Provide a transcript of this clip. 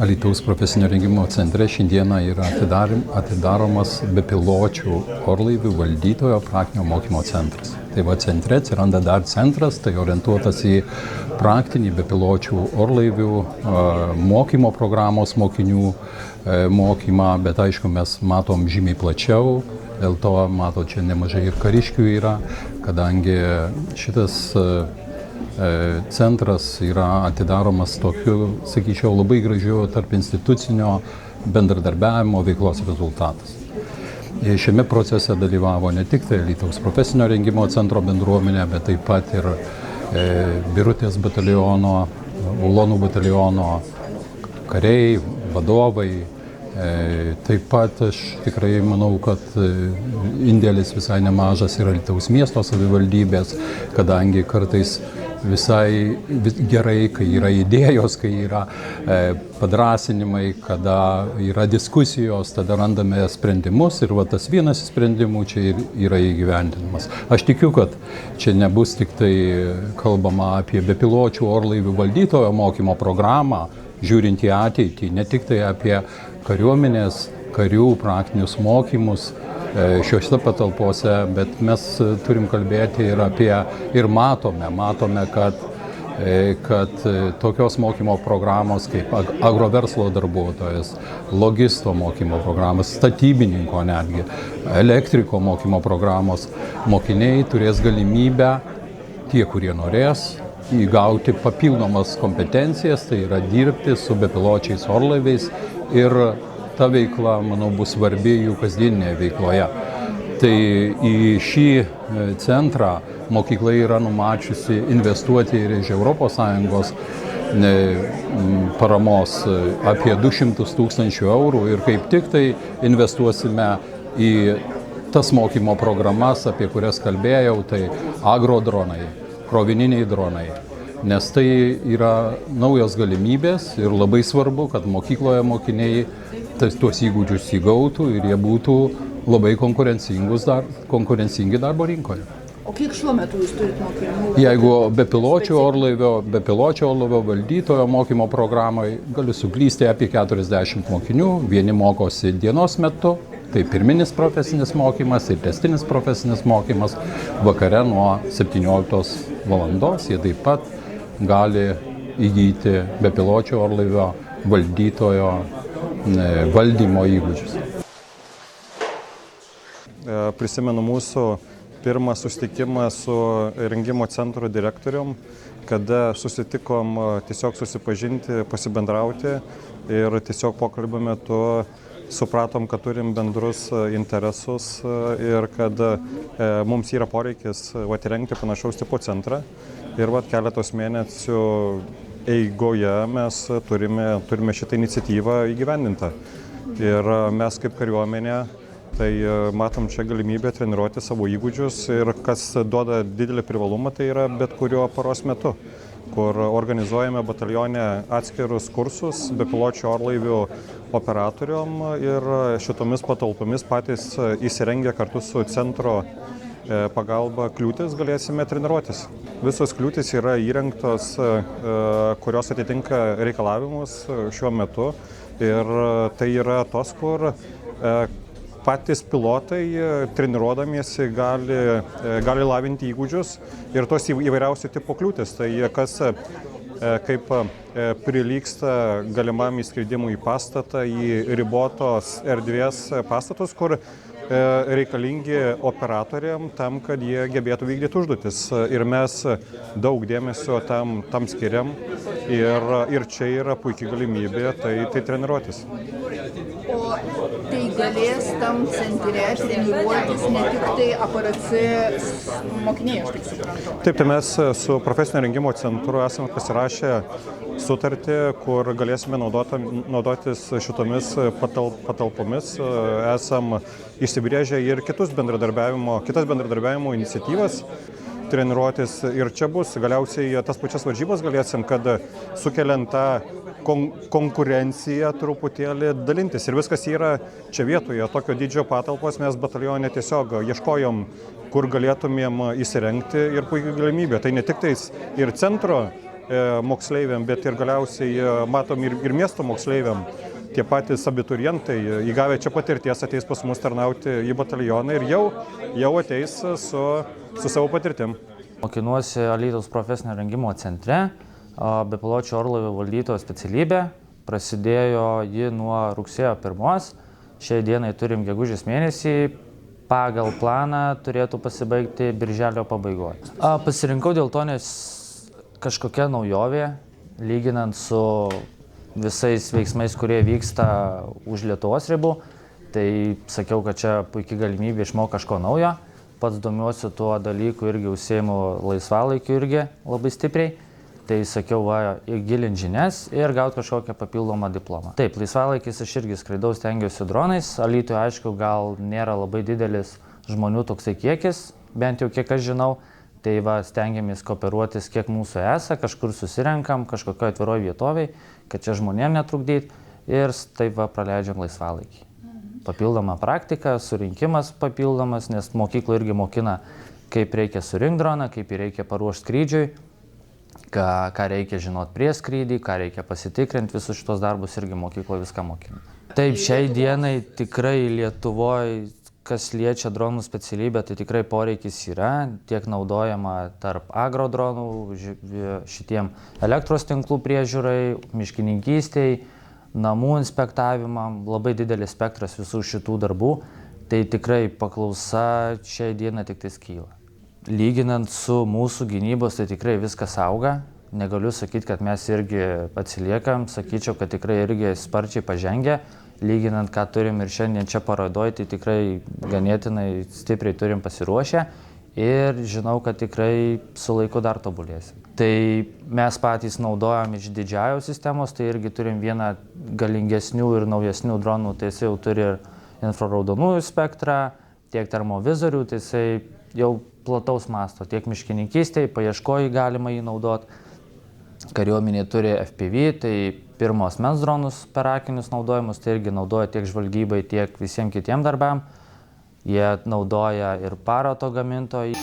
Alytaus profesinio rengimo centre šiandieną yra atidaromas bepiločių orlaivių valdytojo praktinio mokymo centras. Tai va centre atsiranda dar centras, tai orientuotas į praktinį bepiločių orlaivių mokymo programos mokinių mokymą, bet aišku mes matom žymiai plačiau, dėl to mato čia nemažai ir kariškių yra, kadangi šitas centras yra atidaromas tokiu, sakyčiau, labai gražiu tarp institucinio bendradarbiavimo veiklos rezultatas. Šiame procese dalyvavo ne tik tai Alytaus profesinio rengimo centro bendruomenė, bet taip pat ir Birutės bataliono, Ulonų bataliono kariai, vadovai. Taip pat aš tikrai manau, kad indėlis visai nemažas yra Alytaus miesto savivaldybės, kadangi kartais visai gerai, kai yra idėjos, kai yra padrasinimai, kada yra diskusijos, tada randame sprendimus ir va tas vienas sprendimų čia yra įgyvendinamas. Aš tikiu, kad čia nebus tik tai kalbama apie bepiločių orlaivių valdytojo mokymo programą, žiūrint į ateitį, ne tik tai apie kariuomenės, karių praktinius mokymus šiuose patalpose, bet mes turim kalbėti ir apie, ir matome, kad tokios mokymo programos kaip agroverslo darbuotojas, logisto mokymo programos, statybininko netgi, elektriko mokymo programos mokiniai turės galimybę, tie, kurie norės, įgauti papildomas kompetencijas, tai yra dirbti su bepiločiais orlaiviais ir ta veikla, manau, bus svarbi jų kasdieninėje veikloje. Tai į šį centrą mokykla yra numačiusi investuoti ir iš ES paramos apie 200 000 eurų ir kaip tik tai investuosime į tas mokymo programas, apie kurias kalbėjau, tai agrodronai, krovininiai dronai. Nes tai yra naujos galimybės ir labai svarbu, kad mokykloje mokiniai tuos įgūdžius įgautų ir jie būtų labai konkurencingi darbo rinkoje. O kiek šiuo metu jūs turite mokinių? Jeigu bepiločio orlaivio valdytojo mokymo programai, galiu suklysti apie 40 mokinių, vieni mokosi dienos metu, tai pirminis profesinis mokymas ir tęstinis profesinis mokymas, vakare nuo 17 valandos jie taip pat gali įgyti bepiločio orlaivio valdytojo valdymo įgūdžius. Prisimenu mūsų pirmą susitikimą su rengimo centro direktorium, kada susitikom tiesiog susipažinti, pasibendrauti ir tiesiog pokalbio metu supratom, kad turim bendrus interesus ir kad mums yra poreikis rengti panašaus tipo centrą. Ir keletos mėnesių eigoje mes turime šitą iniciatyvą įgyvendintą. Ir mes kaip kariuomenė, tai matom čia galimybę treniruoti savo įgūdžius ir kas duoda didelį privalumą, tai yra bet kuriuo paros metu, kur organizuojame batalione atskirus kursus bepiločių orlaivių operatorium ir šitomis patalpomis patys įsirengę kartu su centro pagalba kliūtis galėsime treniruotis. Visos kliūtis yra įrengtos, kurios atitinka reikalavimus šiuo metu ir tai yra tos, kur patys pilotai treniruodamiesi gali lavinti įgūdžius ir tos įvairiausių tipo kliūtis. Tai kas kaip prilygsta galimam įskridimui į pastatą, į ribotos erdvės pastatus, kur reikalingi operatoriam tam, kad jie gebėtų vykdyti užduotis. Ir mes daug dėmesio tam skiriam ir čia yra puikiai galimybė tai treniruotis. O tai galės tam centre treniruotis ne tik tai APRC mokiniai, aš taip suprantu. Taip, tai mes su profesinio rengimo centru esame pasirašę sutartį, kur galėsime naudotis šitomis patalpomis. Esam išsibrėžę ir kitas bendradarbiavimo iniciatyvas. treniruotis ir čia bus. Galiausiai tas pačias varžybas galėsim, kad sukeliant tą konkurenciją truputėlį dalintis. Ir viskas yra čia vietoje, tokio dydžio patalpos mes batalione tiesiog ieškojom, kur galėtumėm įsirengti ir puikiai galimybė. Tai ne tik tais ir centro moksleiviam, bet ir galiausiai matom ir miesto moksleiviam. Tie patys abiturientai, įgavę čia patirties, ateis pas mus tarnauti į batalioną ir jau ateis su savo patirtim. Mokinuosi Alytaus profesinio rengimo centre, bepiločių orlaivių valdytojo specialybė. Prasidėjo ji nuo rugsėjo 1. Šiai dienai turim gegužės mėnesį. Pagal planą turėtų pasibaigti birželio pabaigoje. Pasirinkau dėl to, nes kažkokia naujovė, lyginant su visais veiksmais, kurie vyksta už Lietuvos ribų. Tai sakiau, kad čia puikiai galimybė išmokti kažko naujo. Pats domiuosi tuo dalyku irgi užsiimu laisvalaikiu irgi labai stipriai. Tai sakiau, gilint žinias ir gauti kažkokią papildomą diplomą. Taip, laisvalaikis aš irgi skraidau, stengiausi dronais. Alytuje, aišku, gal nėra labai didelis žmonių toksai kiekis, bent jau kiek aš žinau. Tai stengiamės kooperuotis, kiek mūsų kažkur susirenkam, kažkokioje atviroje vietoviai, kad čia žmonėm netrukdyt ir taip praleidžiam laisvalaikį. Papildoma praktika, surinkimas papildomas, nes mokykla irgi mokina, kaip reikia surinkti droną, kaip jį reikia paruošti skrydžiui, ką reikia žinoti prieš skrydį, ką reikia pasitikrinti, visus šitos darbus irgi mokykla viską mokina. Taip, šiai dienai tikrai Lietuvoje, kas liečia dronų specialybę, tai tikrai poreikis yra, tiek naudojama tarp agrodronų, šitiem elektros tinklų priežiūrai, miškininkystei, namų inspektavimam, labai didelis spektras visų šitų darbų, tai tikrai paklausa šiai dieną tik tais kyla. Lyginant su mūsų gynybos, tai tikrai viskas auga, negaliu sakyti, kad mes irgi atsiliekam, sakyčiau, kad tikrai irgi sparčiai pažengę. Lyginant, ką turim ir šiandien čia parodoje, tai tikrai ganėtinai stipriai turim pasiruošę ir žinau, kad tikrai su laiku dar tobulėsim. Tai mes patys naudojam iš DJI sistemos, tai irgi turim vieną galingesnių ir naujesnių dronų, tai jisai jau turi ir infraraudonųjų spektrą, tiek termovizorių, tai jisai jau plataus masto, tiek miškininkystėje, paieškojai galima jį naudoti. Kariuomenė turi FPV, tai pirmo asmens dronus per akinius naudojimus, tai irgi naudoja tiek žvalgybai, tiek visiems kitiem darbam. Jie naudoja ir parato gamintojai.